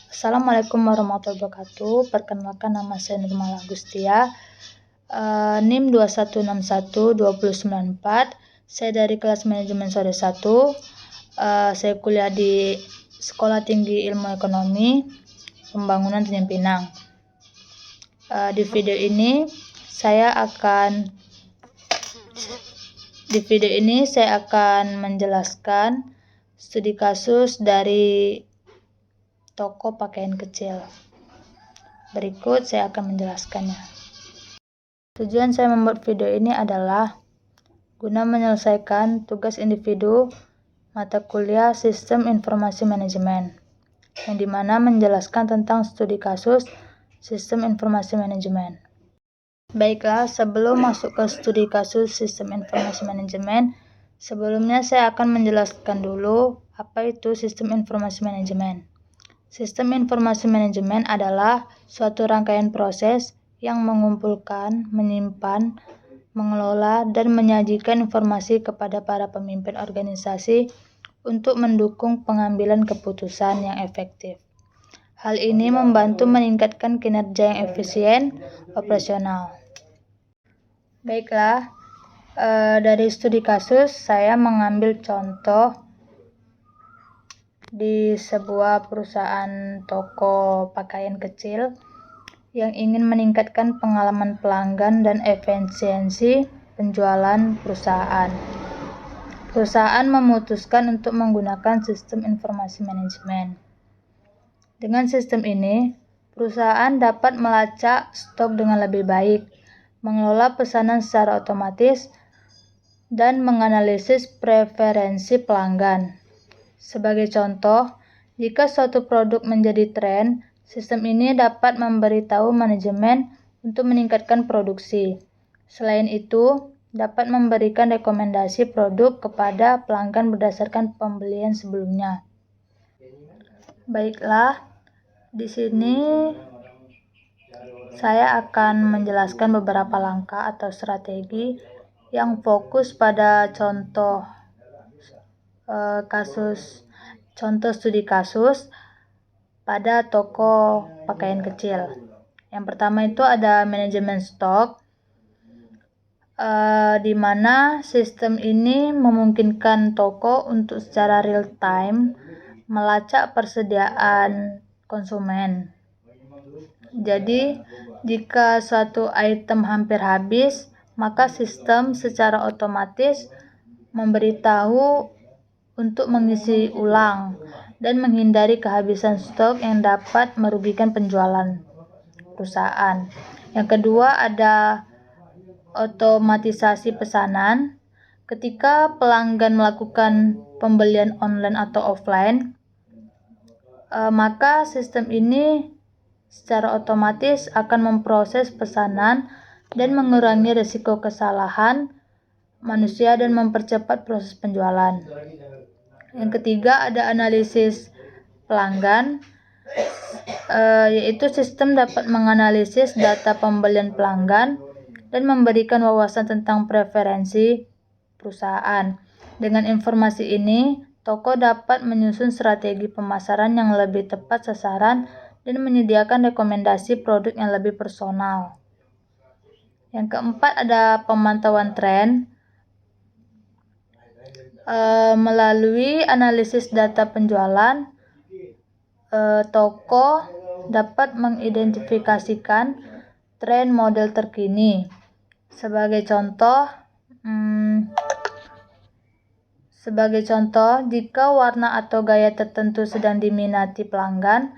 Assalamualaikum warahmatullahi wabarakatuh. Perkenalkan, nama saya Nurmala Agustia, NIM 21612094. Saya dari kelas manajemen sore 1. Saya kuliah di Sekolah Tinggi Ilmu Ekonomi Pembangunan Tanjung Pinang. Di video ini saya akan menjelaskan studi kasus dari toko pakaian kecil. Berikut saya akan menjelaskannya. Tujuan saya membuat video ini adalah guna menyelesaikan tugas individu mata kuliah Sistem Informasi Manajemen, yang dimana menjelaskan tentang studi kasus Sistem Informasi Manajemen. Baiklah, sebelum masuk ke studi kasus Sistem Informasi Manajemen, sebelumnya saya akan menjelaskan dulu apa itu Sistem Informasi Manajemen. Sistem informasi manajemen adalah suatu rangkaian proses yang mengumpulkan, menyimpan, mengelola, dan menyajikan informasi kepada para pemimpin organisasi untuk mendukung pengambilan keputusan yang efektif. Hal ini membantu meningkatkan kinerja yang efisien, operasional. Baiklah, dari studi kasus saya mengambil contoh di sebuah perusahaan toko pakaian kecil yang ingin meningkatkan pengalaman pelanggan dan efisiensi penjualan perusahaan. Perusahaan memutuskan untuk menggunakan sistem informasi manajemen. Dengan sistem ini, perusahaan dapat melacak stok dengan lebih baik, mengelola pesanan secara otomatis, dan menganalisis preferensi pelanggan. Sebagai contoh, jika suatu produk menjadi tren, sistem ini dapat memberitahu manajemen untuk meningkatkan produksi. Selain itu, dapat memberikan rekomendasi produk kepada pelanggan berdasarkan pembelian sebelumnya. Baiklah, di sini saya akan menjelaskan beberapa langkah atau strategi yang fokus pada contoh studi kasus pada toko pakaian kecil. Yang pertama itu ada manajemen stok, di mana sistem ini memungkinkan toko untuk secara real time melacak persediaan konsumen. Jadi, jika suatu item hampir habis, maka sistem secara otomatis memberitahu untuk mengisi ulang dan menghindari kehabisan stok yang dapat merugikan penjualan perusahaan. Yang kedua ada otomatisasi pesanan. Ketika pelanggan melakukan pembelian online atau offline, maka sistem ini secara otomatis akan memproses pesanan dan mengurangi risiko kesalahan manusia dan mempercepat proses penjualan. Yang ketiga ada analisis pelanggan, yaitu sistem dapat menganalisis data pembelian pelanggan dan memberikan wawasan tentang preferensi perusahaan. Dengan informasi ini, toko dapat menyusun strategi pemasaran yang lebih tepat sasaran dan menyediakan rekomendasi produk yang lebih personal. Yang keempat ada pemantauan tren. Melalui analisis data penjualan, toko dapat mengidentifikasikan tren model terkini. Sebagai contoh, jika warna atau gaya tertentu sedang diminati pelanggan,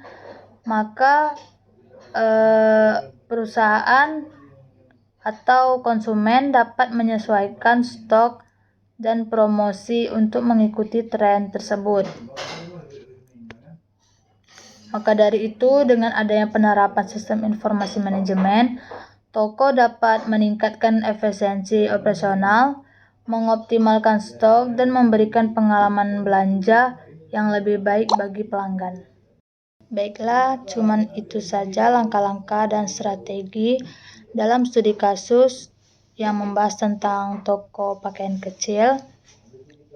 maka perusahaan atau konsumen dapat menyesuaikan stok dan promosi untuk mengikuti tren tersebut. Maka dari itu, dengan adanya penerapan sistem informasi manajemen, toko dapat meningkatkan efisiensi operasional, mengoptimalkan stok, dan memberikan pengalaman belanja yang lebih baik bagi pelanggan. Baiklah, cuman itu saja langkah-langkah dan strategi dalam studi kasus yang membahas tentang toko pakaian kecil.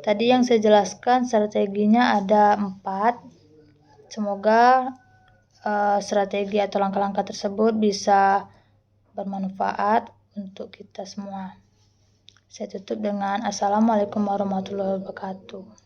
Tadi yang saya jelaskan strateginya ada 4. Semoga strategi atau langkah-langkah tersebut bisa bermanfaat untuk kita semua. Saya tutup dengan Assalamualaikum warahmatullahi wabarakatuh.